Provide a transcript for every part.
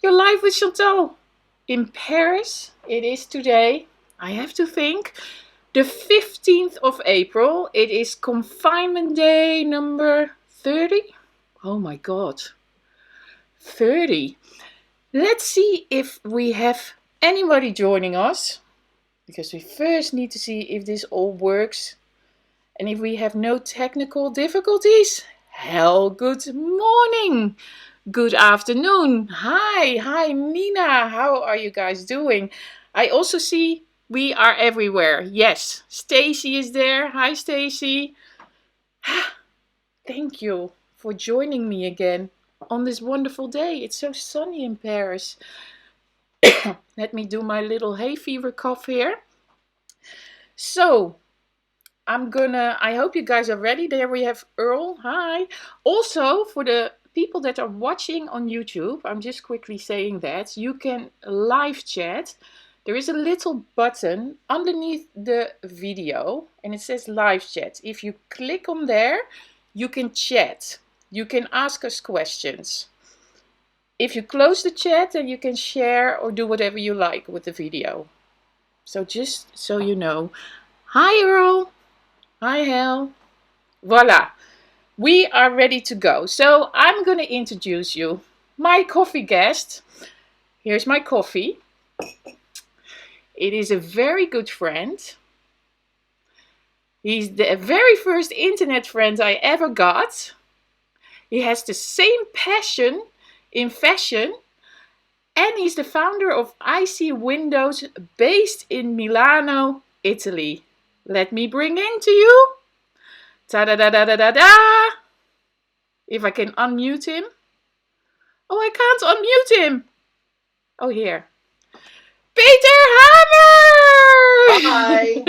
You're live with Chantal in Paris. It is today, I have to think, the 15th of April. It is confinement day number 30. Oh my god, 30. Let's see if we have anybody joining us, because we first need to see if this all works and if we have no technical difficulties. Hell, good morning. Good afternoon. Hi, Nina. How are you guys doing? I also see we are everywhere. Yes, Stacy is there. Hi, Stacy. Thank you for joining me again on this wonderful day. It's so sunny in Paris. Let me do my little hay fever cough here. So, I hope you guys are ready. There we have Earl. Hi. Also, for the people that are watching on YouTube, I'm just quickly saying that you can live chat. There is a little button underneath the video and it says live chat. If you click on there, you can chat. You can ask us questions. If you close the chat, then you can share or do whatever you like with the video. So just so you know. Hi, Earl. Hi, Hel. Voila. We are ready to go. So I'm going to introduce you. My coffee guest. Here's my coffee. It is a very good friend. He's the very first internet friend I ever got. He has the same passion in fashion. And he's the founder of iSeeWindows based in Milano, Italy. Let me bring in to you. Ta-da-da-da-da-da-da! If I can unmute him. Oh, I can't unmute him. Oh, here. Peter Hammer! Hi.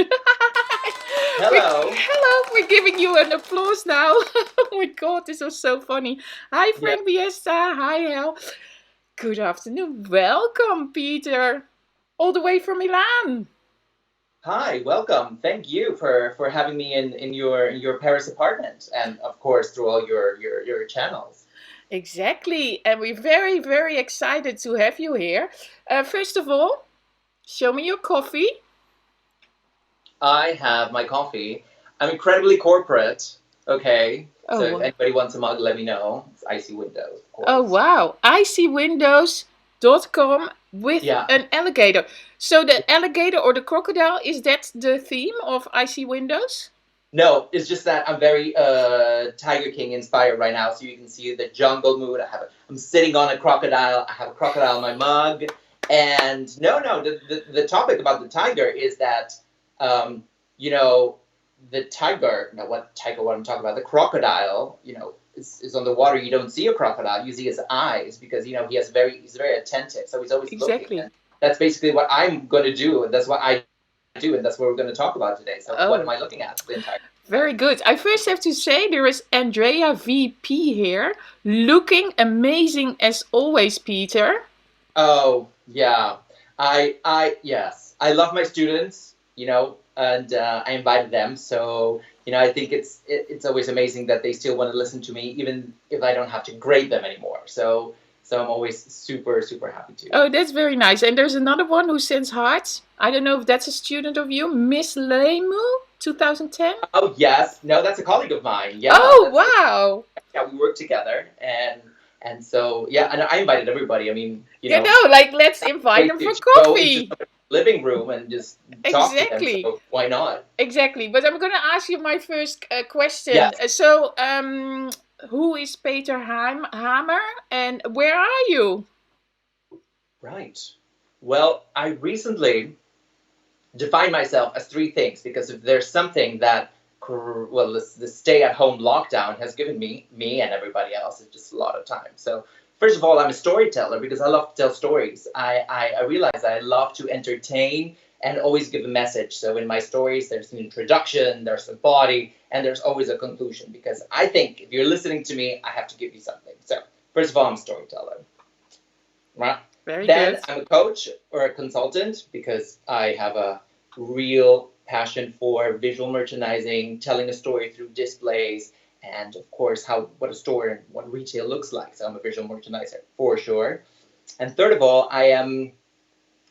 Hello. Hello, we're giving you an applause now. Oh my god, this was so funny. Hi, Yeah. Frank Biesta. Hi, Hel. Good afternoon. Welcome, Peter. All the way from Milan. Hi. Welcome. Thank you for having me in your Paris apartment, and of course through all your channels. Exactly. And we're very, very excited to have you here. First of all, show me your coffee. I have my coffee. I'm incredibly corporate. Okay. So if Oh, anybody wants a mug, let me know. It's iSeeWindows, of oh course. wow. iSeeWindows.com with Yeah. an alligator. So the alligator or the crocodile, is that the theme of iSeeWindows? No, it's just that I'm very Tiger King inspired right now. So you can see the jungle mood. I'm sitting on a crocodile. I have a crocodile in my mug. And no, the topic about the tiger is that, um, you know, the tiger, no, what tiger, what I'm talking about, the crocodile, is on the water. You don't see a crocodile. You see his eyes because, he's very attentive. So he's always looking. Exactly. And that's basically what I'm going to do. And that's what I do. And that's what we're going to talk about today. So what am Oh, I looking at the entire very time? good. I first have to say there is Andrea VP here, looking amazing as always, Peter. Oh, yeah. Yes. I love my students, and I invited them. So, I think it's always amazing that they still want to listen to me, even if I don't have to grade them anymore. So I'm always super, super happy to. Oh, that's very nice. And there's another one who sends hearts. I don't know if that's a student of you, Miss Lemu, 2010. Oh, yes. No, that's a colleague of mine. Yeah, Oh, wow. yeah, we work together, and so yeah, and I invited everybody. I mean, Like let's invite way them to for go into coffee. somebody's living room and just talk to them. Exactly. So why not? Exactly. But I'm going to ask you my first question. Yes. Who is Peter Hammer and where are you? Right. Well, I recently defined myself as three things because if there's something that, well, the stay-at-home lockdown has given me and everybody else, it's just a lot of time. So first of all, I'm a storyteller because I love to tell stories. I realize I love to entertain and always give a message. So in my stories, there's an introduction, there's a body, and there's always a conclusion because I think if you're listening to me, I have to give you something. So first of all, I'm a storyteller. Right. Very Then good. I'm a coach or a consultant because I have a real passion for visual merchandising, telling a story through displays, and of course what a store and what retail looks like. So I'm a visual merchandiser for sure. And third of all, I am,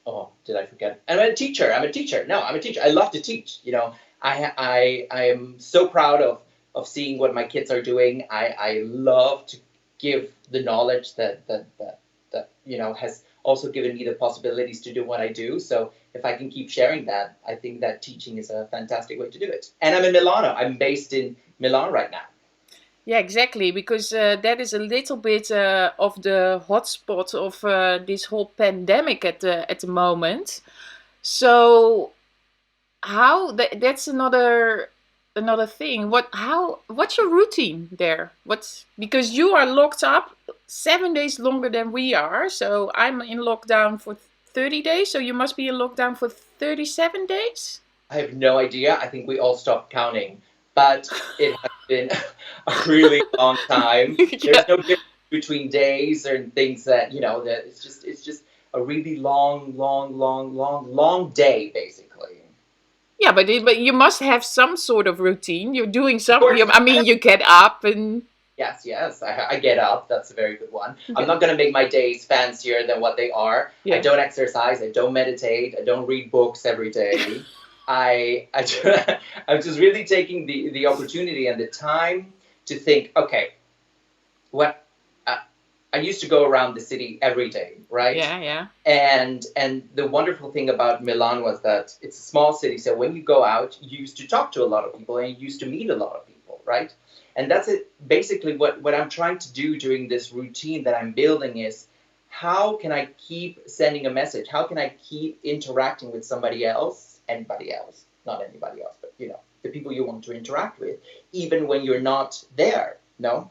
oh, did I forget? I'm a teacher. I'm a teacher. No, I'm a teacher. I love to teach. You know, I am so proud of seeing what my kids are doing. I love to give the knowledge that you know has also given me the possibilities to do what I do. So if I can keep sharing that, I think that teaching is a fantastic way to do it. And I'm in Milano. I'm based in Milan right now. Yeah, exactly, because that is a little bit of the hotspot of this whole pandemic at the moment. So that's another thing. What's your routine there? What's because you are locked up 7 days longer than we are. So I'm in lockdown for 30 days. So you must be in lockdown for 37 days. I have no idea. I think we all stopped counting, but it has been a really long time. Yeah. There's no difference between days and things that you know that it's just a really long, long, long, long, long day basically. Yeah, but you must have some sort of routine. You're doing Of some. course, I mean, you get up and yes, yes. I get up. That's a very good one. I'm okay. not going to make my days fancier than what they are. I Yeah. don't exercise. I don't meditate. I don't read books every day. I'm just really taking the opportunity and the time to think. Okay, what uh, I used to go around the city every day, right? Yeah, yeah. And the wonderful thing about Milan was that it's a small city, so when you go out, you used to talk to a lot of people and you used to meet a lot of people, right? And that's it. Basically, what I'm trying to do during this routine that I'm building is how can I keep sending a message? How can I keep interacting with somebody else, anybody else, not anybody else, but you know, the people you want to interact with, even when you're not there, no?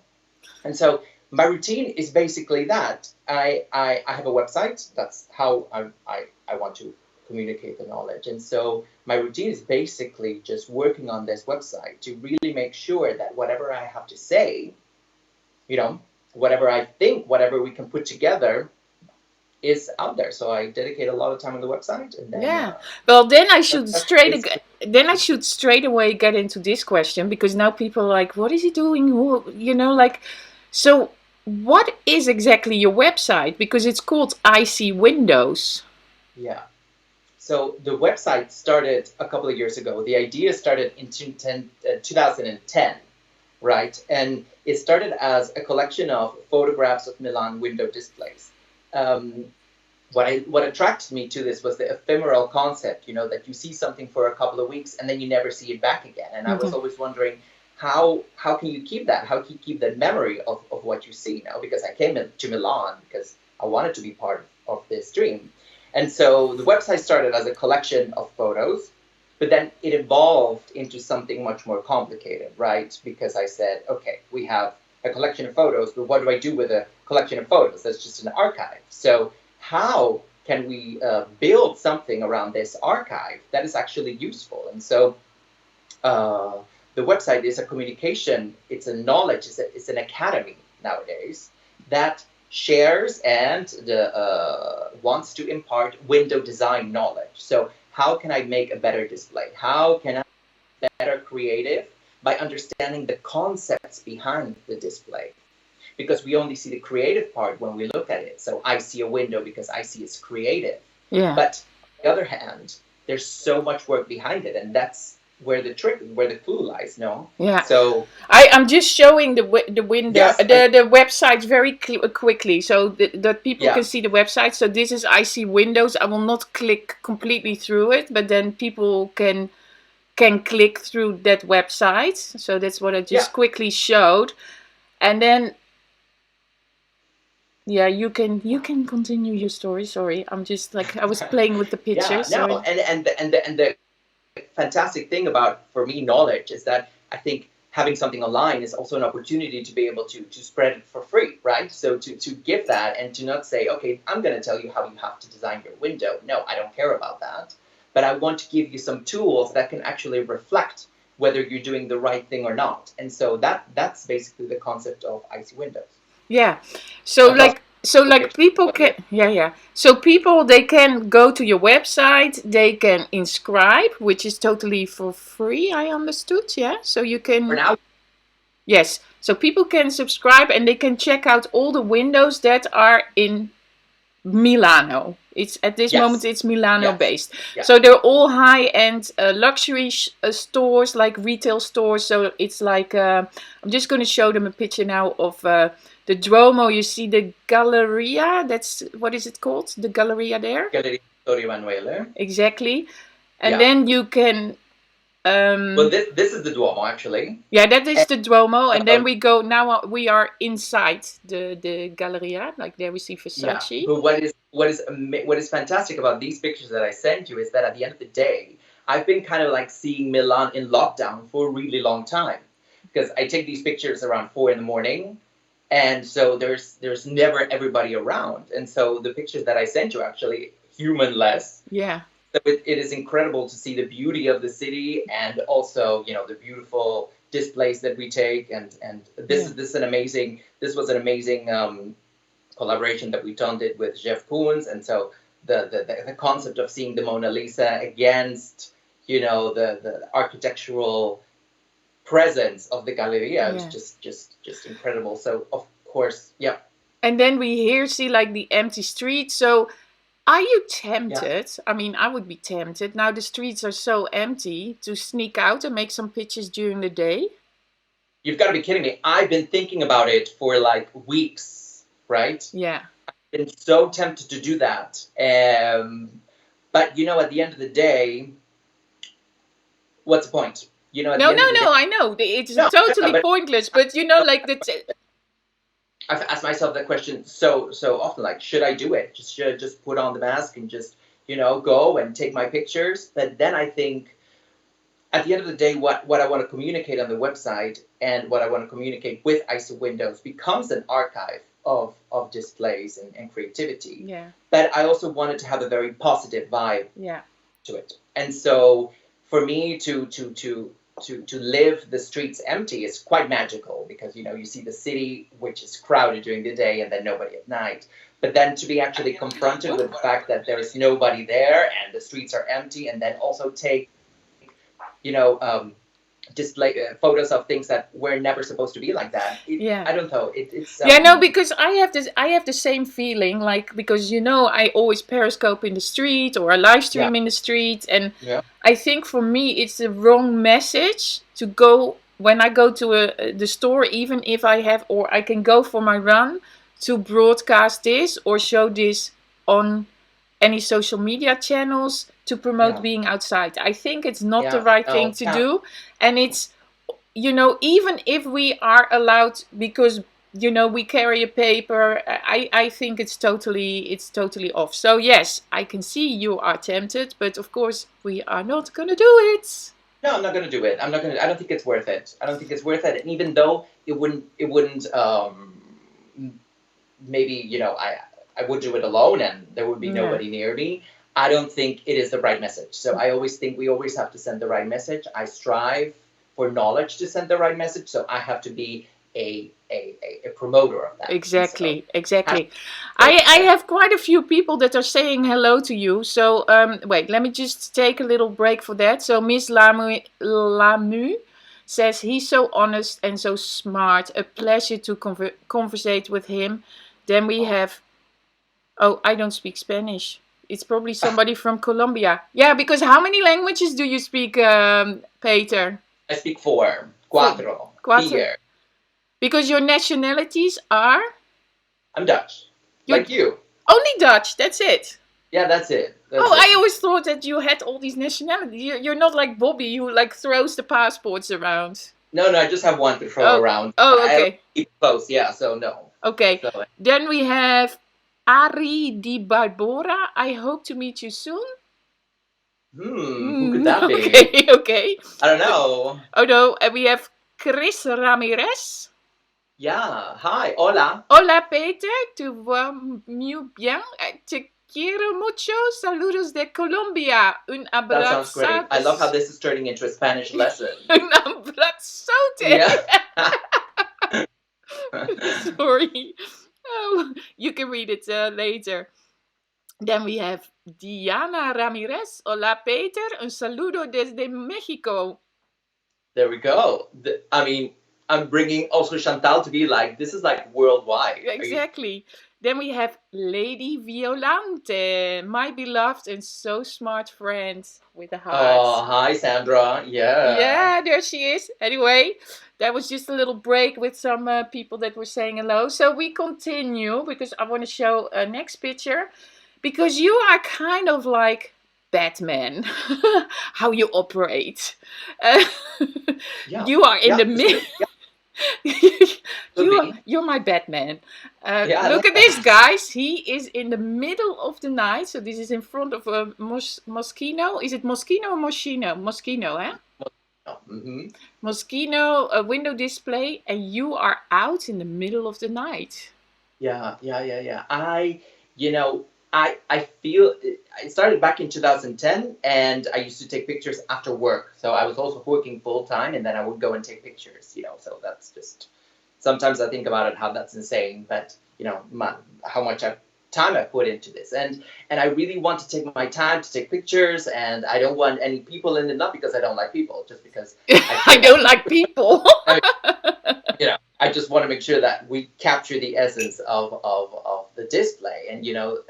And so my routine is basically that. I have a website. That's how I want to communicate the knowledge. And so my routine is basically just working on this website to really make sure that whatever I have to say, you know, whatever I think, whatever we can put together is out there. So I dedicate a lot of time on the website and then Yeah. Well, that's basically, then I should straight away get into this question because now people are like, what is he doing? Like, so what is exactly your website? Because it's called iSeeWindows. yeah. So the website started a couple of years ago. The idea started in 2010, right? And it started as a collection of photographs of Milan window displays. Um, what attracted me to this was the ephemeral concept, you know, that you see something for a couple of weeks and then you never see it back again. And I was Okay. always wondering how can you keep that? How can you keep that memory of what you see now? Because I came to Milan because I wanted to be part of this dream. And so the website started as a collection of photos, but then it evolved into something much more complicated, right? Because I said, okay, we have a collection of photos, but what do I do with a collection of photos? That's just an archive. So how can we build something around this archive that is actually useful? And so uh, the website is a communication, it's a knowledge, it's an academy nowadays that shares and wants to impart window design knowledge. So how can I make a better display? How can I be better creative by understanding the concepts behind the display? Because we only see the creative part when we look at it. So I see a window because I see it's creative. Yeah. But on the other hand, there's so much work behind it, and that's where the trick, where the clue lies. No, Yeah. so I'm just showing the window, yes, the website very quickly so that people yeah, can see the website. So this is iSeeWindows. I will not click completely through it, but then people can click through that website. So that's what I yeah, just quickly showed. And then yeah, you can continue your story. Sorry, I'm just like I was playing with the yeah. pictures. No, So and the fantastic thing about for me knowledge is that I think having something online is also an opportunity to be able to spread it for free, right? So to give that and to not say, okay, I'm going to tell you how you have to design your window. No, I don't care about that. But I want to give you some tools that can actually reflect whether you're doing the right thing or not. And so that's basically the concept of icy windows. yeah, so I've lost like people what it can is. yeah. So people they can go to your website, they can inscribe, which is totally for free. I understood. Yeah, so you For can now, yes. So people can subscribe and they can check out all the windows that are in. Milano. It's at this moment Yes. it's Milano Yes. based. Yeah. So they're all high-end luxury stores, like retail stores. So it's like I'm just going to show them a picture now of the Duomo. You see the Galleria. That's what is it called? The Galleria there. Galleria Vittorio Emanuele. Exactly. And Yeah. then you can. Well, this is the Duomo actually. Yeah, that is And, the Duomo, and then um, we go now. We are inside the Galleria. Like there we see yeah. Versace. But what is fantastic about these pictures that I sent you is that at the end of the day, I've been kind of like seeing Milan in lockdown for a really long time because I take these pictures around 4 in the morning, and so there's never everybody around, and so the pictures that I sent you actually humanless. Yeah. So it is incredible to see the beauty of the city and also the beautiful displays that we take, and Yeah. this was an amazing collaboration that we did with Jeff Koons, and so the concept of seeing the Mona Lisa against the architectural presence of the Galleria was Yeah. just incredible. So of course, yeah, And then we here see like the empty streets. So are you yeah. tempted? I mean, I would be tempted. Now the streets are so empty to sneak out and make some pictures during the day. You've got to be kidding me. I've been thinking about it for like weeks, right? Yeah. Been so tempted to do that. But at the end of the day, what's the point? At No, the end no, of the day, no. I know it's no, totally but pointless. But like the. I've asked myself that question so often. Like, should I do it? Should I just put on the mask and just go and take my pictures? But then I think at the end of the day, what I want to communicate on the website and what I want to communicate with iSeeWindows becomes an archive of displays and creativity. Yeah. But I also wanted to have a very positive vibe Yeah. to it. And so for me to live the streets empty is quite magical because you see the city which is crowded during the day and then nobody at night. But then to be actually confronted with the fact that there is nobody there and the streets are empty, and then also take you know display photos of things that were never supposed to be like that. Yeah. I don't know. It's Yeah, no, because I have the same feeling, like because I always periscope in the street or I live yeah stream in the street, and yeah I think for me it's the wrong message to go when I go to the store, even if I have or I can go for my run, to broadcast this or show this on any social media channels to promote yeah being outside. I think it's not the yeah right thing no to yeah do, and it's even if we are allowed because we carry a paper, I think it's totally off. So yes, I can see you are tempted, but of course we are not gonna do it. No, I'm not gonna do it. I don't think it's worth it. I don't think it's worth it. And even though it wouldn't maybe I would do it alone and there would be Yeah. nobody near me. I don't think it is the right message. So I always think we always have to send the right message. I strive for knowledge to send the right message. So I have to be a promoter of that. Exactly, exactly. So I have quite a few people that are saying hello to you. So wait, let me just take a little break for that. So Miss Lamu says he's so honest and so smart. A pleasure to conversate with him. Then we have. Oh, I don't speak Spanish. It's probably somebody from Colombia. Yeah, because how many languages do you speak, Peter? I speak four, Four. cuatro, Cuatro. vier. Because your nationalities are I'm Dutch, you're like you. only Dutch. That's it. Yeah, that's it. That's Oh, I it. always thought that you had all these nationalities. You're not like Bobby, who like throws the passports around. No, I just have one to throw Oh, around. oh, I don't okay, keep it close. Yeah, so no. okay. So Then we have Ari Di Barbora. I hope to meet you soon. who could that be? Okay, okay. I don't know. Oh no, and we have Chris Ramirez. Yeah. Hi. Hola. Hola Peter, te vois muy bien. Te quiero mucho. Saludos de Colombia. Un That sounds great. I love how abrazo. this is turning into a Spanish lesson. Un abrazote. Yeah. Sorry. Oh, you can read it later. Then we have Diana Ramirez. Hola Peter, un saludo desde Mexico. There we go. I mean, I'm bringing also Chantal to be like, this is like worldwide. Exactly. Then we have Lady Violante, my beloved and so smart friend with a heart. Oh, hi, Sandra. Yeah. Yeah, there she is. Anyway, that was just a little break with some people that were saying hello. So we continue because I want to show a next picture because you are kind of like Batman, how you operate. Uh, Yeah. you are in Yeah, the it's mid. true. Yeah, could be. You're my Batman. Yeah, I Look like at this, that. guys. He is in the middle of the night. So this is in front of a Moschino. Is it Moschino or Moschino? Moschino, eh? Mm-hmm. Moschino, a window display, and you are out in the middle of the night. Yeah. You know, I feel it started back in 2010, and I used to take pictures after work. So I was also working full time, and then I would go and take pictures. So that's just sometimes I think about it how that's insane, but how much time I put into this, and I really want to take my time to take pictures, and I don't want any people in it, not because I don't like people, just because I I feel don't like people. like I just want to make sure that we capture the essence of the display. And,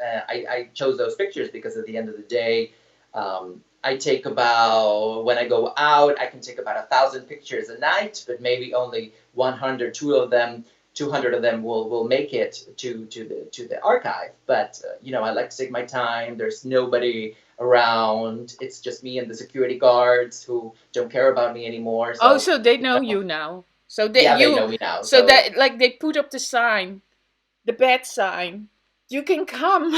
I chose those pictures because at the end of the day, I take about, when I go out, I can take about 1,000 pictures a night, but maybe only 100, 200 of them will make it to the archive. But, I like to take my time. There's nobody around. It's just me and the security guards who don't care about me anymore. Oh, So, so they know you now. So that yeah, they you, know me now. so So that like they put up the sign, the bad sign. You can come.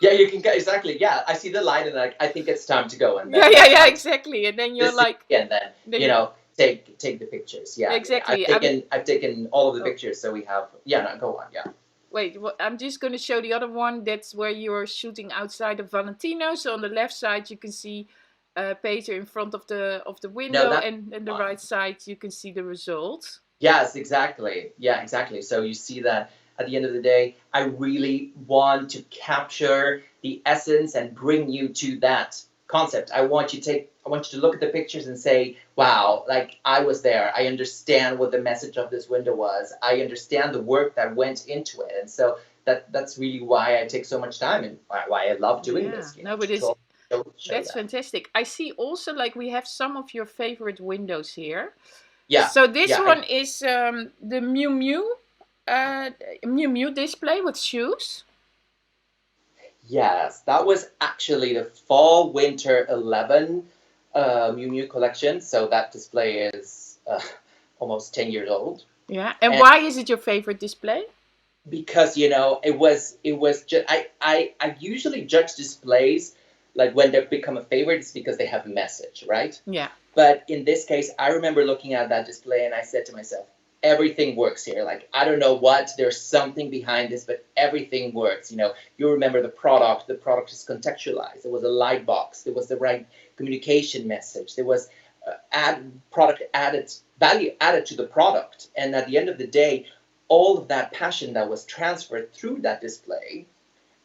yeah, you can get exactly. Yeah, I see the line and I think it's time to go, and Yeah, then yeah, that's yeah, time to exactly. And then the you're city like, and then then take the pictures. Yeah. exactly. I'm I've taken all of the oh, pictures, so we have. Yeah, no, go on. Yeah. wait. I'm just gonna show the other one. That's where you're shooting outside of Valentino. So on the left side you can see Peter in front of the No, window, that's and the one. right side you can see the result. Yes, exactly. Yeah, exactly. So you see that at the end of the day, I really want to capture the essence and bring you to that concept. I want you to look at the pictures and say, wow, like I was there. I understand what the message of this window was. I understand the work that went into it. And so that's really why I take so much time and why I love doing Yeah, this, no, to but it's show that's that. fantastic. I see also like we have some of your favorite windows here. Yeah, So this yeah, one is the uh, Miu Miu display with shoes. Yes, that was actually the fall winter 11 Miu Miu collection. So that display is almost 10 years old. Yeah, and And why is it your favorite display? because it was just I usually judge displays like when they become a favorite, it's because they have a message, right? Yeah, But in this case, I remember looking at that display and I said to myself, everything works here. Like, I don't know what, there's something behind this, but everything works. You remember the product is contextualized. There was a light box, there was the right communication message, there was product added, value added to the product. And at the end of the day, all of that passion that was transferred through that display,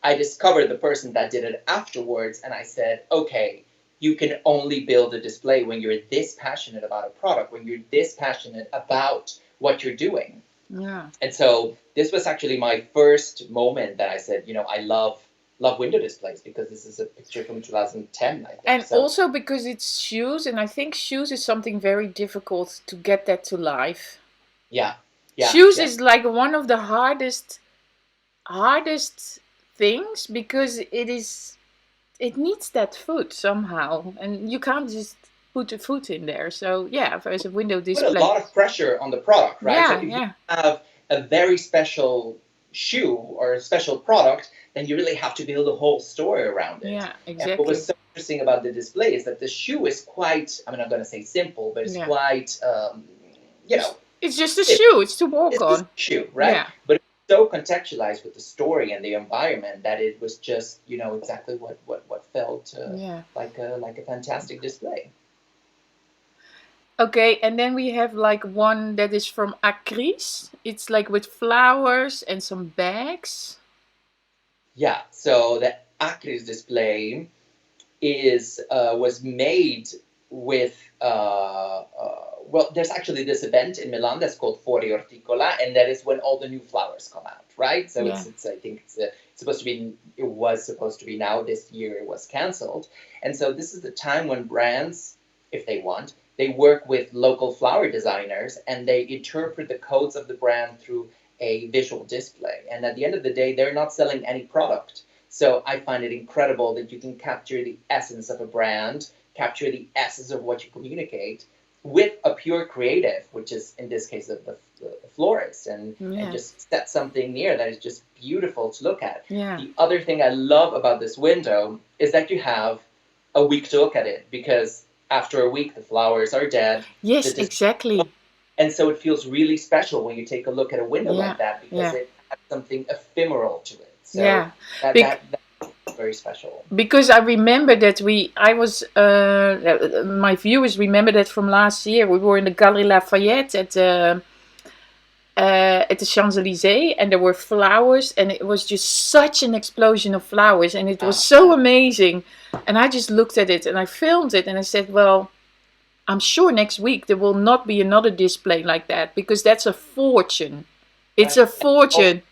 I discovered the person that did it afterwards, and I said, okay, you can only build a display when you're this passionate about a product, when you're this passionate about what you're doing. yeah. And so this was actually my first moment that I said, I love window displays, because this is a picture from 2010, I think. And So also because it's shoes, and I think shoes is something very difficult to get that to life. yeah, yeah, Shoes yeah. is like one of the hardest things because it needs that foot somehow, and you can't just put a foot in there. So yeah, as a window Put a display. lot of pressure on the product, right? So Yeah, if you yeah, have a very special shoe or a special product, then you really have to build a whole story around it. yeah, And what was exactly. so interesting about the display is that the shoe is quite, I'm not going to say simple, but it's Yeah, quite, it's it's just a simple. shoe. It's to walk It's just on. a shoe, right? Yeah, But it's so contextualized with the story and the environment that it was just, exactly what felt yeah. like a fantastic display. Okay, and then we have like one that is from Acris. It's like with flowers and some bags. Yeah, so the Acris display was made with well, there's actually this event in Milan that's called Fuori Orticola, and that is when all the new flowers come out, right? So Yeah. it's I think it's supposed to be, it was supposed to be now. This year it was canceled, and so this is the time when brands, if they want, they work with local flower designers and they interpret the codes of the brand through a visual display. And at the end of the day, they're not selling any product. So I find it incredible that you can capture the essence of a brand, capture the essence of what you communicate with a pure creative, which is in this case the florist, and Yeah. just set something near that is just beautiful to look at. Yeah. The other thing I love about this window is that you have a week to look at it, because after a week the flowers are dead, Yes, the dis- exactly. and so it feels really special when you take a look at a window Yeah. like that, because Yeah. it has something ephemeral to it. So Yeah. that Bec- that's very special. because I remember that I was, my viewers remember that from last year. We were in the Galerie Lafayette at the Champs-Élysées, and there were flowers, and it was just such an explosion of flowers, and it was Ah, so amazing. And I just looked at it and I filmed it, and I said, well, I'm sure next week there will not be another display like that, because that's a fortune. It's right. a fortune.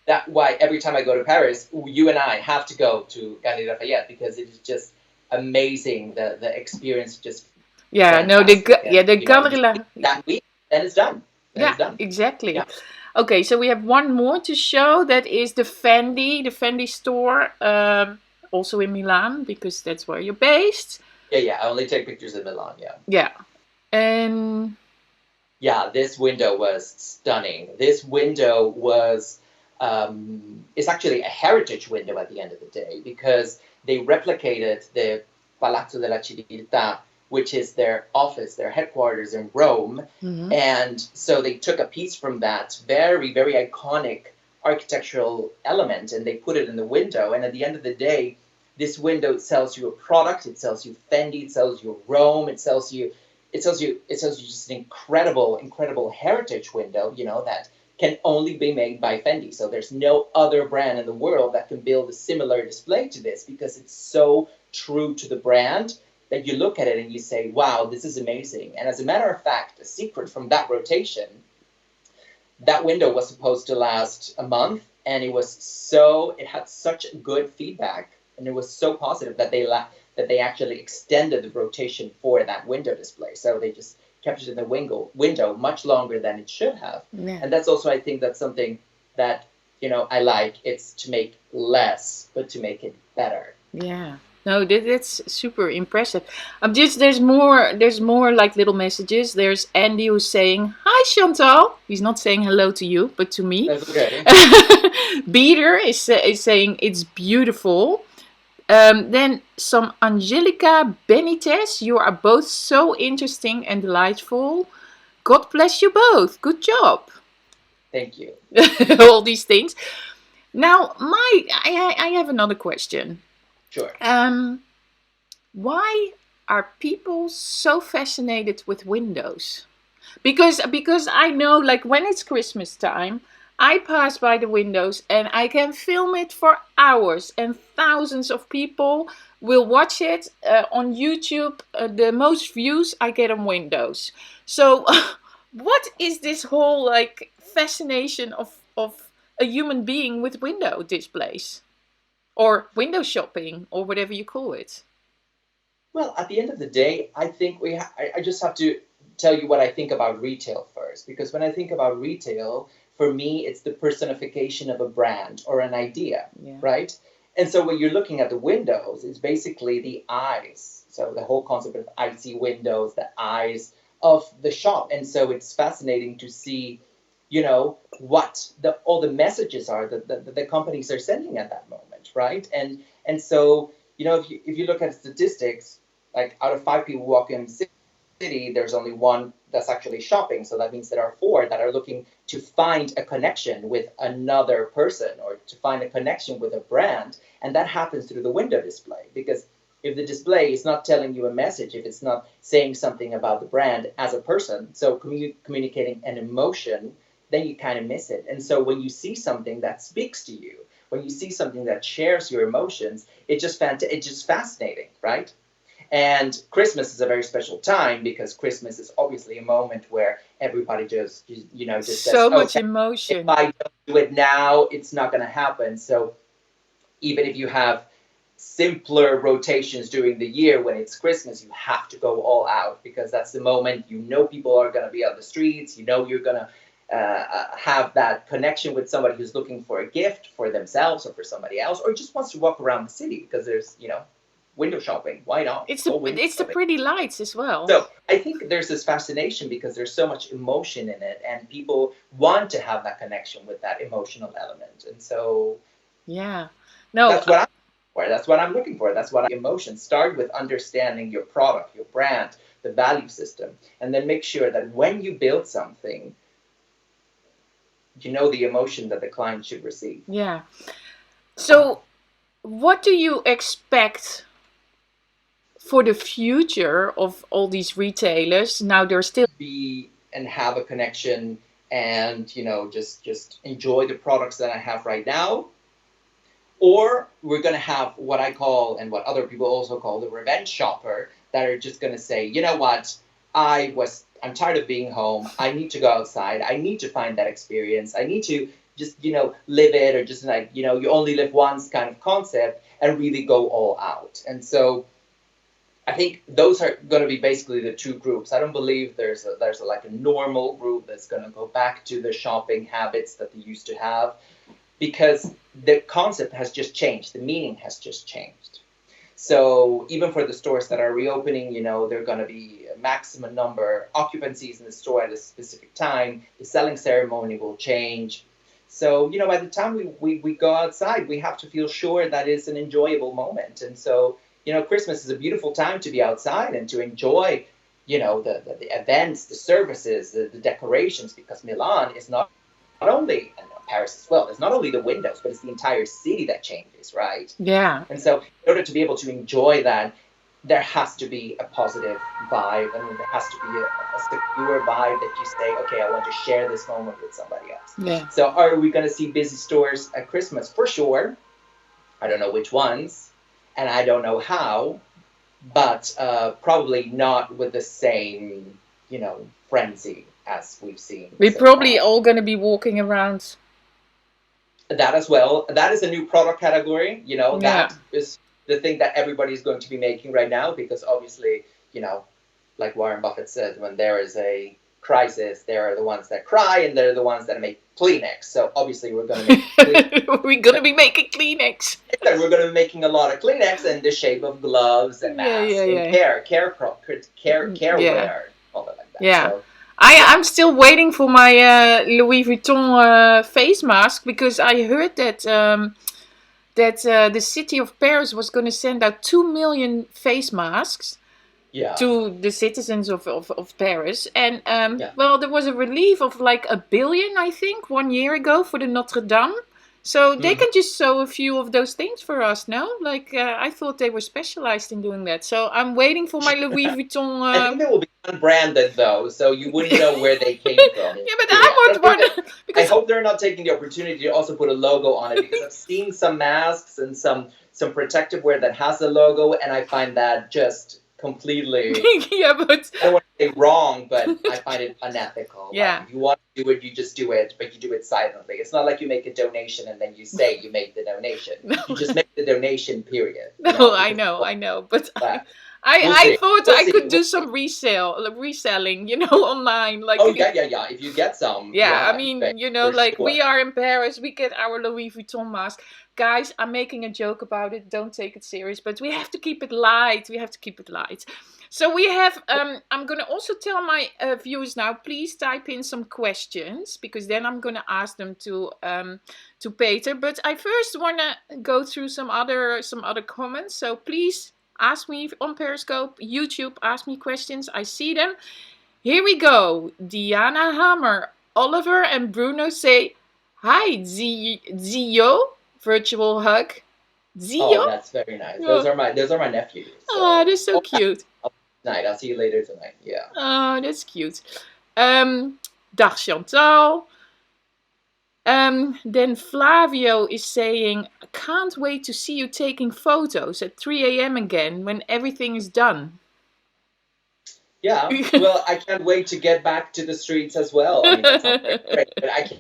That's why every time I go to Paris, you and I have to go to Galerie Lafayette, because it is just amazing. The experience is just Yeah, no, fantastic, yeah, and the you Galerie see La, it that week, then it's done. Then yeah, it's done. Yeah. exactly. Okay, so we have one more to show. That is the Fendi store, also in Milan, because that's where you're based. Yeah. I only take pictures in Milan. Yeah. Yeah, and Yeah, this window was stunning. This window was is actually a heritage window at the end of the day, because they replicated the Palazzo della Civiltà, which is their office, their headquarters in Rome. mhm. And so they took a piece from that very, very iconic architectural element and they put it in the window. And at the end of the day, this window sells you a product, it sells you Fendi, it sells you Rome, it tells you just an incredible heritage window, that can only be made by Fendi. So there's no other brand in the world that can build a similar display to this, because it's so true to the brand that you look at it and you say, wow, this is amazing. And as a matter of fact, a secret from that rotation, that window was supposed to last a month, and it had such good feedback, and it was so positive that they actually extended the rotation for that window display. So they just kept it in the window much longer than it should have. Yeah, And that's also, I think, that's something that I like. It's to make less, but to make it better. yeah. No, that's super impressive. There's more like little messages. There's Andy who's saying, "Hi Chantal." He's not saying hello to you, but to me. That's okay. Beater is saying it's beautiful. Then some Angelica Benitez. You are both so interesting and delightful. God bless you both. Good job. Thank you. All these things. Now, I have another question. Sure. Why are people so fascinated with windows? Because I know, like, when it's Christmas time, I pass by the windows and I can film it for hours, and thousands of people will watch it on YouTube. The most views I get on windows. So what is this whole like fascination of a human being with window displays or window shopping or whatever you call it? Well, at the end of the day, I think I just have to tell you what I think about retail first. Because when I think about retail, for me, it's the personification of a brand or an idea, Yeah. right? And so when you're looking at the windows, it's basically the eyes. So the whole concept of iSeeWindows, the eyes of the shop. And so it's fascinating to see, what all the messages are that the companies are sending at that moment, right? And so, if you look at statistics, like out of 5 people walking in the city, there's only one that's actually shopping. So that means there are 4 that are looking to find a connection with another person or to find a connection with a brand. And that happens through the window display. Because if the display is not telling you a message, if it's not saying something about the brand as a person, so communicating an emotion, then you kind of miss it. And so when you see something that speaks to you, when you see something that shares your emotions, it's just fascinating, right? And Christmas is a very special time because Christmas is obviously a moment where everybody just says, So much okay, if emotion. I don't do it now, it's not going to happen. So even if you have simpler rotations during the year, when it's Christmas, you have to go all out because that's the moment people are going to be on the streets. You're going to have that connection with somebody who's looking for a gift for themselves or for somebody else, or just wants to walk around the city because there's window shopping. Why not go window It's the shopping? pretty lights as well. So I think there's this fascination because there's so much emotion in it, and people want to have that connection with that emotional element. And so Yeah. No, that's what I'm for. That's what I'm looking for. That's what emotion. Start with understanding your product, your brand, the value system, and then make sure that when you build something, you know the emotion that the client should receive. yeah. So, what do you expect for the future of all these retailers? Now they're still. Be and have a connection and just enjoy the products that I have right now, or we're going to have what I call and what other people also call the revenge shopper that are just going to say, you know what, I'm tired of being home. I need to go outside. I need to find that experience. I need to just live it, or just like you only live once kind of concept, and really go all out. And so I think those are going to be basically the two groups. I don't believe there's like a normal group that's going to go back to the shopping habits that they used to have, because the concept has just changed. The meaning has just changed. So even for the stores that are reopening, there are going to be a maximum number occupancies in the store at a specific time. The selling ceremony will change. So, by the time we go outside, we have to feel sure that it's an enjoyable moment. And so, Christmas is a beautiful time to be outside and to enjoy, the events, the services, the decorations, because Milan is not only, and Paris as well, it's not only the windows, but it's the entire city that changes, right? Yeah. And so, in order to be able to enjoy that, there has to be a positive vibe, and there has to be a secure vibe that you say, okay, I want to share this moment with somebody else. Yeah. So, are we going to see busy stores at Christmas? For sure. I don't know which ones, and I don't know how, but probably not with the same, frenzy as we've seen We're so probably far. all going to be walking around. That as well. That is a new product category. Yeah. That is the thing that everybody's going to be making right now, because obviously, like Warren Buffett says, when there is a crisis, there are the ones that cry and they're the ones that make Kleenex. So obviously we're going to make Kleenex. We're going to be making Kleenex. We're going to be making a lot of Kleenex in the shape of gloves and Yeah, yeah, masks and yeah. Yeah. careware, all that like that. Yeah. So I'm still waiting for my Louis Vuitton face mask, because I heard that the city of Paris was going to send out 2 million face masks yeah, to the citizens of Paris. And yeah. well, there was a relief of like 1 billion, I think, 1 year ago for the Notre Dame. So they can just sew a few of those things for us, no? Like, I thought they were specialized in doing that. So I'm waiting for my Louis Vuitton. I think they will be unbranded though, so you wouldn't know where they came from. Yeah, but Really. I want one I because hope they're not taking the opportunity to also put a logo on it, because I've seen some masks and some protective wear that has a logo, and I find that just completely. yeah, but I don't want to say wrong, but I find it unethical. Yeah. Like, if you want to do it, you just do it, but you do it silently. It's not like you make a donation and then you say you made the donation. No. You just make the donation, period. No, I know, but I thought I could do some reselling, online. Like, oh yeah. If you get some, yeah, I mean, like, sure. we are in Paris, we get our Louis Vuitton mask. Guys, I'm making a joke about it. Don't take it serious, but we have to keep it light. So we have, I'm going to also tell my viewers now, please type in some questions, because then I'm going to ask them to Peter. But I first want to go through some other comments. So please ask me on Periscope, YouTube, ask me questions. I see them. Here we go. Diana Hammer, Oliver and Bruno say, hi, Zio. Virtual hug. Zio? Oh, that's very nice. Those are my nephews. So. Oh, they're so cute. Tonight. I'll see you later tonight. Yeah. Oh, that's cute. Dag Chantal. Then Flavio is saying, I can't wait to see you taking photos at 3 a.m. again when everything is done. Yeah. Well, I can't wait to get back to the streets as well. I mean, that sounds very great, but I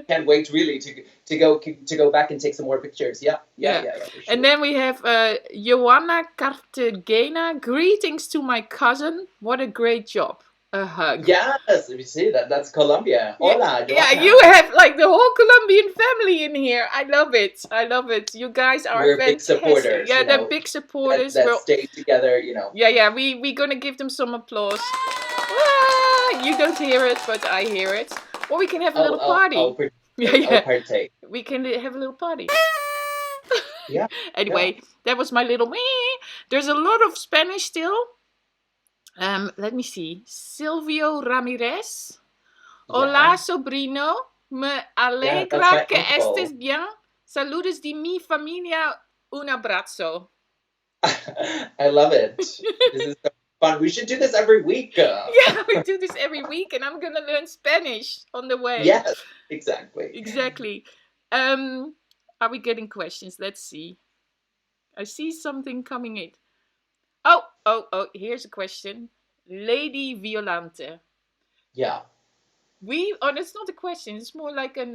can't wait really to go back and take some more pictures. Yeah, yeah, Yeah. yeah, yeah, for And sure. then we have Joanna Cartagena. Greetings to my cousin. What a great job. A hug. Yes, you see that's Colombia. Yeah, Hola, yeah, you Joanna. have like the whole Colombian family in here. I love it. I love it. You guys are We're big fantastic. supporters, Yeah, they're big supporters. that Well, stay together. You know. yeah. We gonna give them some applause. Ah, you don't hear it, but I hear it. Or we can have a little I'll party. Yeah, partake. I'll yeah. partake. We can have a little party. Yeah, yeah, Anyway, that was my little. There's a lot of Spanish still. Let me see. Silvio Ramirez. Hola, yeah, sobrino. Me yeah. That's alegra my que estés uncle. bien. Saludos de mi familia. Un abrazo. I love it. This is so fun. We should do this every week. Yeah, we do this every week, and I'm gonna learn Spanish on the way. Yes, exactly. Exactly. Are we getting questions? Let's see. I see something coming in. Oh, here's a question. Lady Violante. Yeah. It's not a question, it's more like an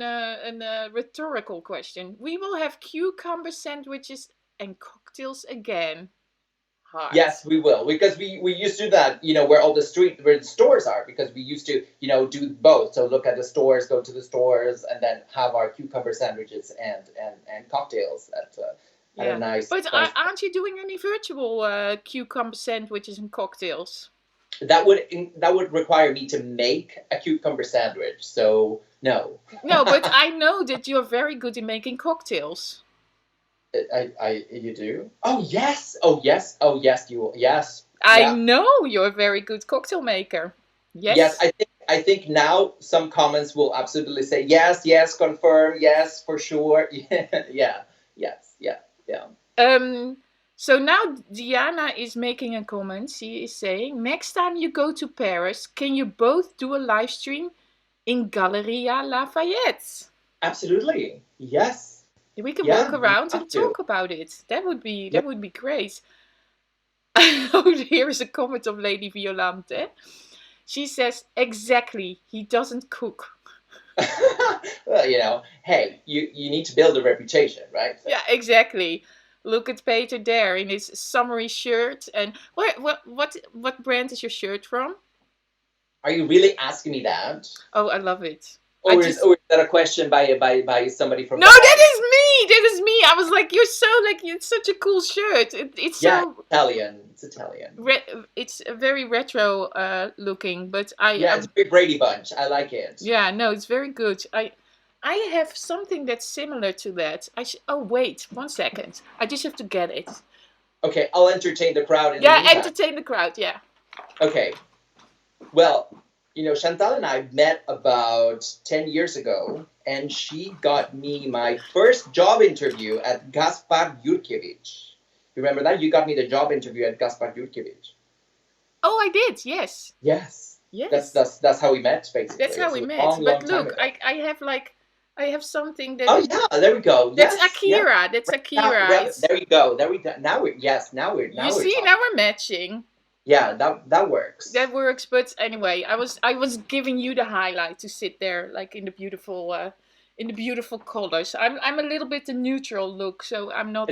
rhetorical question. We will have cucumber sandwiches and cocktails again. Heart. Yes, we will because we used to do that. Where the stores are because we used to do both. So look at the stores, go to the stores, and then have our cucumber sandwiches and cocktails at a Yeah. nice But nice. aren't you doing any virtual cucumber sandwiches and cocktails? That would require me to make a cucumber sandwich. So no. No, but I know that you're very good in making cocktails. You do? Oh yes! Oh yes! Oh yes! Yes! I Yeah. know you're a very good cocktail maker. Yes, Yes. I think now some comments will absolutely say yes, yes, confirm, yes, for sure. Yeah, yes, yeah, yeah. Um, so now Diana is making a comment. She is saying, next time you go to Paris, can you both do a live stream in Galleria Lafayette? Absolutely. Yes. We can walk Yeah, we around have and to. talk about it. That would be Yeah. great. Oh, here is a comment of Lady Violante. She says, exactly, he doesn't cook. Well, hey, you need to build a reputation, right? So, Yeah, exactly. Look at Peter there in his summery shirt. And what brand is your shirt from? are you really asking me that? Oh, I love it. I Or is just or is that a question by somebody from No, the that audience? is me. That is me. I was like, you're so like it's such a cool shirt. It's Yeah, so Italian. It's Italian. it's very retro looking, but Yeah, it's very Brady Bunch. I like it. yeah, no, it's very good. I have something that's similar to that. Oh wait, 1 second. I just have to get it. Okay, I'll entertain the crowd in the Yeah, meantime. entertain the crowd. Yeah. Okay. Well, Chantal and I met about 10 years ago, and she got me my first job interview at Gaspar Jurkiewicz. You remember that? You got me the job interview at Gaspar Jurkiewicz. Oh, I did. Yes. Yes. That's Yes. that's that's how we met, basically. That's how It's we a met. long, But long time look, ago. I have something Oh that yeah, there we go. that's Yes, yeah. Akira. That's Now, Akira. It's there you go. There we go. Now we're yes. You Now we're see, talking. now we're matching. Yeah, that works. That works, but anyway, I was giving you the highlight to sit there like in the beautiful colors. I'm a little bit the neutral look, so I'm not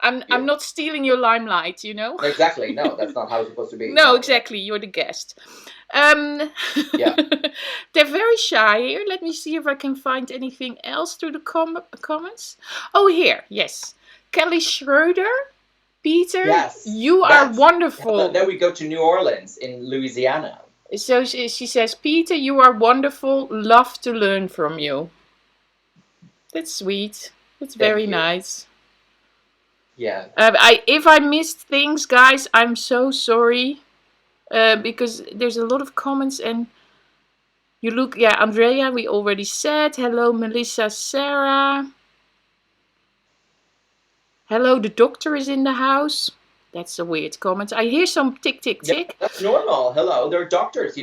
I'm You. not stealing your limelight, you know. Exactly. No, that's not how it's supposed to be. No, No, no. exactly. You're the guest. Um, Yeah. they're very shy here. Let me see if I can find anything else through the comments. Oh, here, yes, Kelly Schroeder. Peter, Yes. you are Yes. wonderful. Then we go to New Orleans in Louisiana. So she says, Peter, you are wonderful. Love to learn from you. That's sweet. That's very Thank you. nice. Yeah. If I missed things, guys, I'm so sorry. Because there's a lot of comments and you look, yeah, Andrea, we already said. Hello, Melissa, Sarah. Hello, the doctor is in the house. That's a weird comment. I hear some tick, tick, No, tick. that's normal. Hello, they're doctors.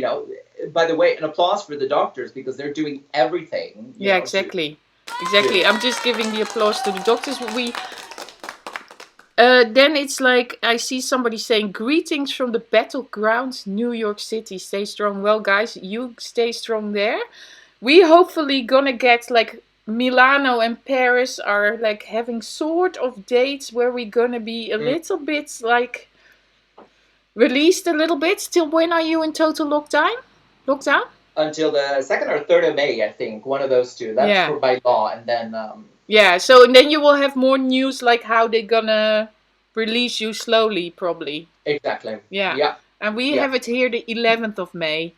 By the way, an applause for the doctors because they're doing everything. Yeah, To. exactly. Yeah. Exactly. I'm just giving the applause to the doctors. Then it's like I see somebody saying, "Greetings from the battlegrounds, New York City. Stay strong." Well, guys, you stay strong there. We hopefully gonna get like Milano and Paris are like having sort of dates where we're gonna be a little bit like released a little bit. Till when are you in total lockdown? Lockdown? Until the 2nd or 3rd of May, I think. One of those two. That's Yeah. for by law, and then. Yeah. So and then you will have more news like how they're gonna release you slowly, probably. Exactly. Yeah. Yeah. And we Yeah. have it here the 11th of May.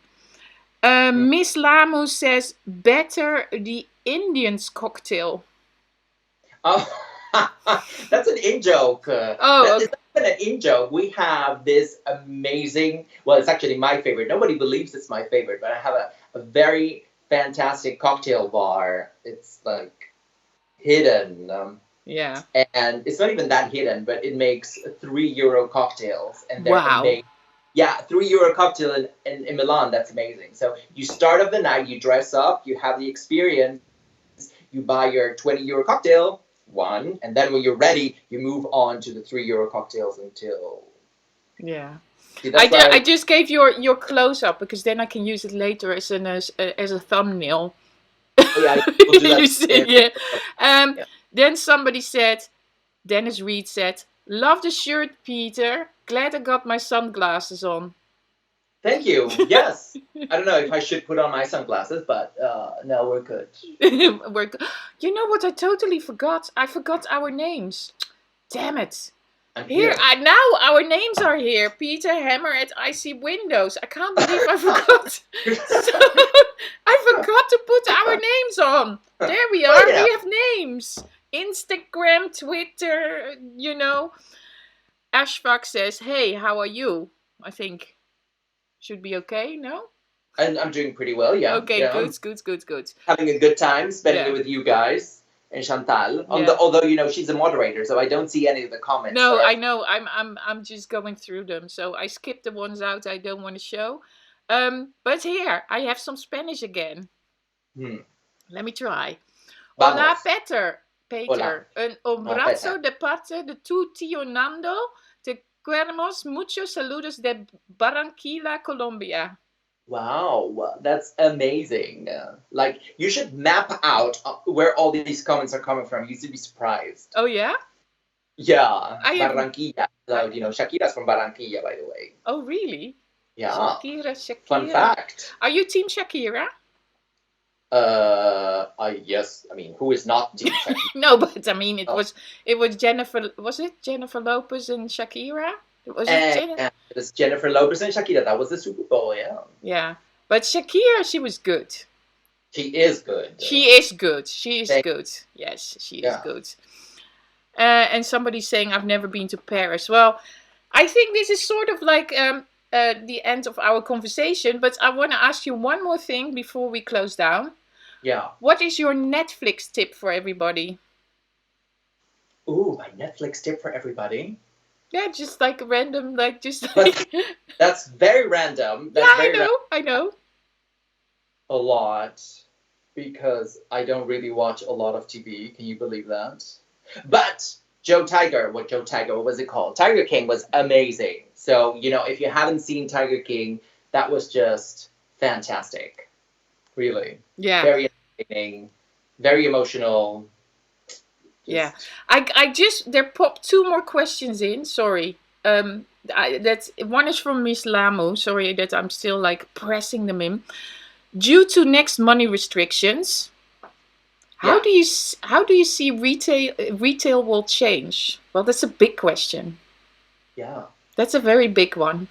Mm. Miss Lamu says, better the Indians cocktail. Oh, that's an in joke. Oh, That okay. is not even an in joke. We have this amazing. Well, it's actually my favorite. Nobody believes it's my favorite, but I have a very fantastic cocktail bar. It's like hidden. Yeah. And it's not even that hidden, but it makes €3 cocktails, and they're Wow. amazing. Yeah, €3 cocktail in Milan. That's amazing. So you start off the night, you dress up, you have the experience, you buy your €20 cocktail, one, and then when you're ready, you move on to the €3 cocktails until. Yeah. See, that's why I just gave your close up because then I can use it later as as a thumbnail. yeah, we'll do that. You see, yeah. Yeah. Then somebody said, Dennis Reed said, "Love the shirt, Peter. Glad I got my sunglasses on." Thank you. Yes. I don't know if I should put on my sunglasses, but no, we're good. You know what? I totally forgot. I forgot our names. Damn it. I'm Here, now our names are here. Peter Hammer at iSeeWindows. I can't believe I forgot. So, I forgot to put our names on. There we are. Yeah. We have names. Instagram, Twitter, you know. Ashfaq says, "Hey, how are you?" I think should be okay, no? And I'm doing pretty well, yeah. Okay, Yeah, good. having a good time spending Yeah. it with you guys and Chantal. Yeah. Although she's a moderator, so I don't see any of the comments. No, or- I know. I'm just going through them. So I skipped the ones out I don't want to show. But here I have some Spanish again. Let me try. Hola, Vamos. Peter. Hola. Un No, abrazo Peter. de parte de tu tío Nando. Te queremos muchos saludos de Barranquilla, Colombia. Wow, that's amazing. Like, you should map out where all these comments are coming from. You should be surprised. Oh, yeah? Yeah, I have- Barranquilla. Shakira's from Barranquilla, by the way. Oh, really? Yeah. Shakira. Fun fact. Are you Team Shakira? Yes. I mean, who is not Team Shakira? No, but I mean, it was Jennifer. Was it Jennifer Lopez and Shakira? It was Jennifer Lopez and Shakira. That was the Super Bowl, yeah. Yeah, but Shakira, she was good. She is good. She is good. Yes, she is good. And somebody's saying, "I've never been to Paris." Well, I think this is sort of like the end of our conversation. But I want to ask you one more thing before we close down. Yeah. What is your Netflix tip for everybody? Ooh, my Netflix tip for everybody. Yeah, just like random, like just. That's very random. I know. A lot, because I don't really watch a lot of TV. Can you believe that? But What was it called? Tiger King was amazing. So, if you haven't seen Tiger King, that was just fantastic. Really. Yeah. Very entertaining, very emotional. Yeah. There popped two more questions in. Sorry. That's one is from Miss Lamu. Sorry that I'm still like pressing them in. Due to next money restrictions, how do you see retail will change? Well, that's a big question. Yeah. That's a very big one.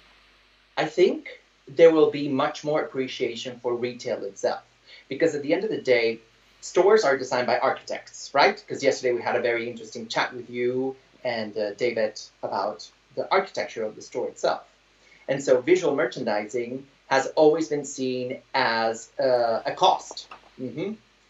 I think there will be much more appreciation for retail itself, because at the end of the day, stores are designed by architects, right? Because yesterday we had a very interesting chat with you and David about the architecture of the store itself. And so visual merchandising has always been seen as a cost,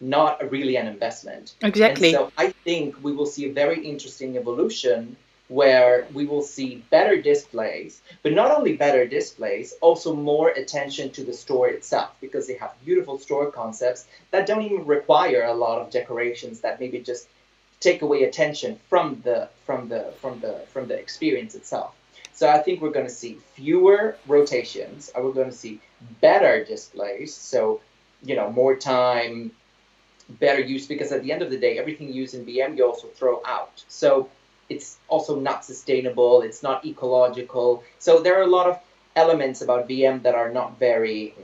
not really an investment. Exactly. And so I think we will see a very interesting evolution where we will see better displays, but not only better displays, also more attention to the store itself, because they have beautiful store concepts that don't even require a lot of decorations, that maybe just take away attention from the experience itself. So I think we're going to see fewer rotations. We're going to see better displays. So, more time, better use, because at the end of the day, everything you use in BM you also throw out. So it's also not sustainable. It's not ecological. So there are a lot of elements about BM that are not very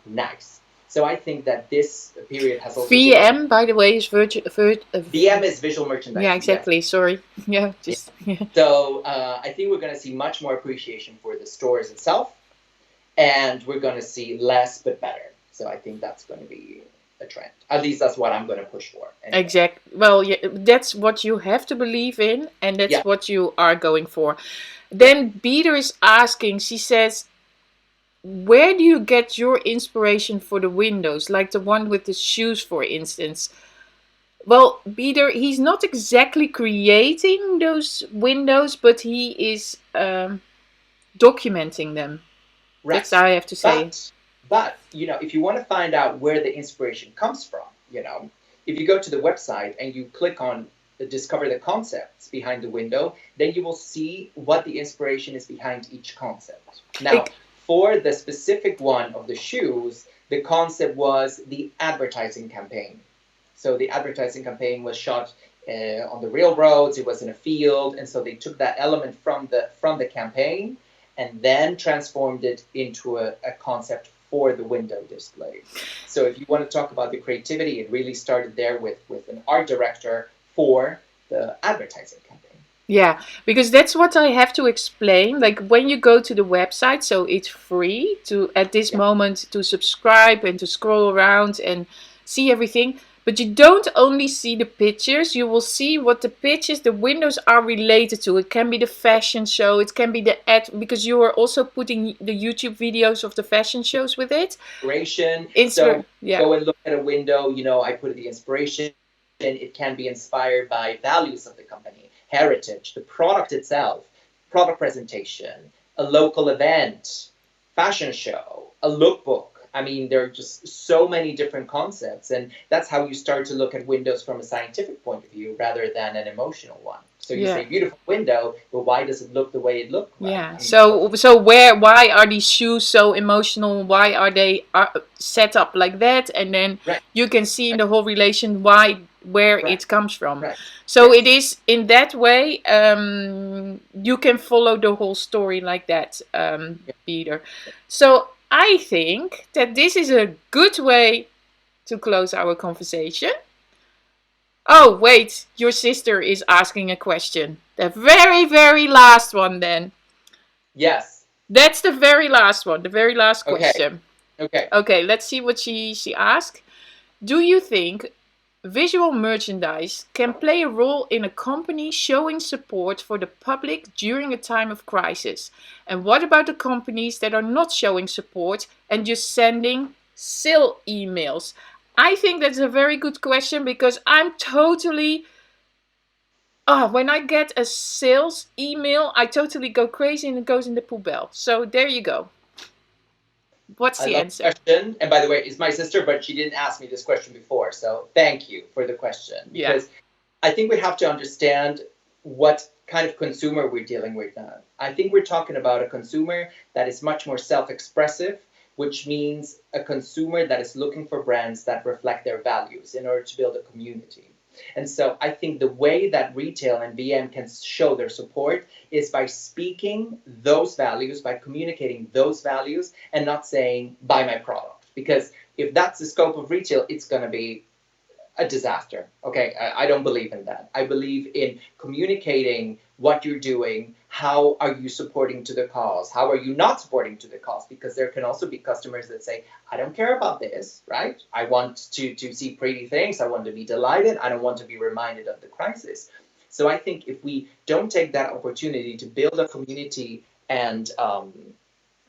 nice. So I think that this period has also given. VM, by the way, is BM is visual merchandising. yeah, Yes. exactly. Sorry. Yeah, Yeah. just yeah. So I think we're going to see much more appreciation for the stores itself, and we're going to see less but better. So I think that's going to be a trend. At least that's what I'm going to push for. Anyway. Exactly. Well, yeah, that's what you have to believe in, and that's Yeah. what you are going for. Then Peter is asking. She says, "Where do you get your inspiration for the windows, like the one with the shoes, for instance?" Well, Peter, he's not exactly creating those windows, but he is documenting them. Right. That's how I have to say. But if you want to find out where the inspiration comes from, if you go to the website and you click on discover the concepts behind the window, then you will see what the inspiration is behind each concept. Now, for the specific one of the shoes, the concept was the advertising campaign. So the advertising campaign was shot on the railroads. It was in a field, and so they took that element from the campaign and then transformed it into a concept for the window display. So if you want to talk about the creativity, it really started there with an art director for the advertising campaign. Yeah, because that's what I have to explain. Like when you go to the website, so it's free to at this moment to subscribe and to scroll around and see everything. But you don't only see the pictures, you will see what the pictures, the windows are related to. It can be the fashion show, it can be the ad, because you are also putting the YouTube videos of the fashion shows with it. Inspiration. So go and look at a window, I put the inspiration. It can be inspired by values of the company, heritage, the product itself, product presentation, a local event, fashion show, a lookbook. I mean, there are just so many different concepts, and that's how you start to look at windows from a scientific point of view rather than an emotional one. So you say beautiful window, but why does it look the way it looked? Right? Yeah. So why are these shoes so emotional? Why are they set up like that? And then you can see in the whole relation where it comes from. So it is in that way. You can follow the whole story like that, Peter. So I think that this is a good way to close our conversation. Oh, wait, your sister is asking a question. The very, very last one, then. Yes. That's the very last one, the very last question. Okay. Okay, let's see what she asked. Do you think visual merchandise can play a role in a company showing support for the public during a time of crisis? And what about the companies that are not showing support and just sending sale emails? I think that's a very good question because I'm totally. When I get a sales email, I totally go crazy and it goes in the poubelle. So there you go. What's the answer? Question. And by the way, it's my sister, but she didn't ask me this question before. So thank you for the question. Because I think we have to understand what kind of consumer we're dealing with now. I think we're talking about a consumer that is much more self-expressive, which means a consumer that is looking for brands that reflect their values in order to build a community. And so I think the way that retail and BM can show their support is by speaking those values, by communicating those values, and not saying, buy my product. Because if that's the scope of retail, it's going to be a disaster. Okay, I don't believe in that. I believe in communicating what you're doing. How are you supporting to the cause? How are you not supporting to the cause? Because there can also be customers that say, I don't care about this, right? I want to see pretty things. I want to be delighted. I don't want to be reminded of the crisis. So I think if we don't take that opportunity to build a community and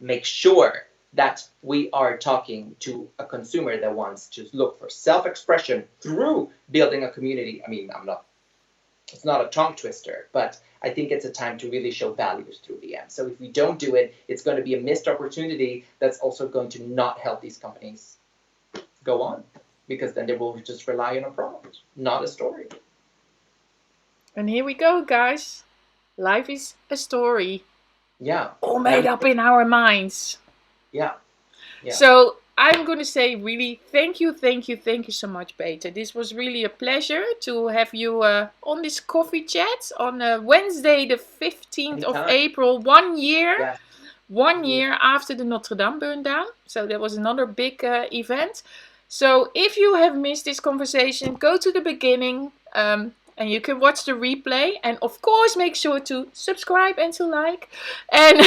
make sure that we are talking to a consumer that wants to look for self-expression through building a community. I mean, I'm not It's not a tongue twister, but I think it's a time to really show values through the end. So if we don't do it, it's going to be a missed opportunity that's also going to not help these companies go on, because then they will just rely on a product, not a story. And here we go, guys. Life is a story. Yeah. All made up in our minds. Yeah. Yeah. So I'm going to say really thank you so much, Peter. This was really a pleasure to have you on this coffee chat on Wednesday the 15th of Anytime. April, 1 year. Yeah. 1 year after the Notre Dame burned down. So that was another big event. So if you have missed this conversation, go to the beginning and you can watch the replay. And of course, make sure to subscribe and to like. And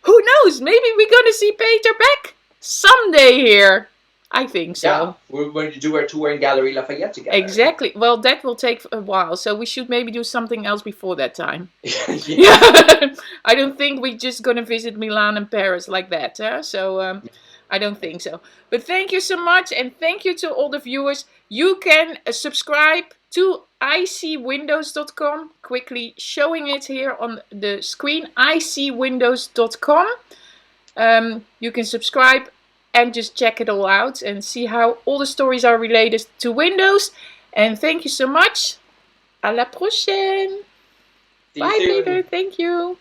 who knows, maybe we're going to see Peter back someday here. I think so. Yeah, we're going to do our tour in Galerie Lafayette together. Exactly. Well, that will take a while, so we should maybe do something else before that time. Yeah. I don't think we're just going to visit Milan and Paris like that. So I don't think so. But thank you so much, and thank you to all the viewers. You can subscribe to iSeeWindows.com. Quickly showing it here on the screen. iSeeWindows.com. You can subscribe and just check it all out and see how all the stories are related to Windows. And thank you so much. À la prochaine. Bye, Peter. Thank you.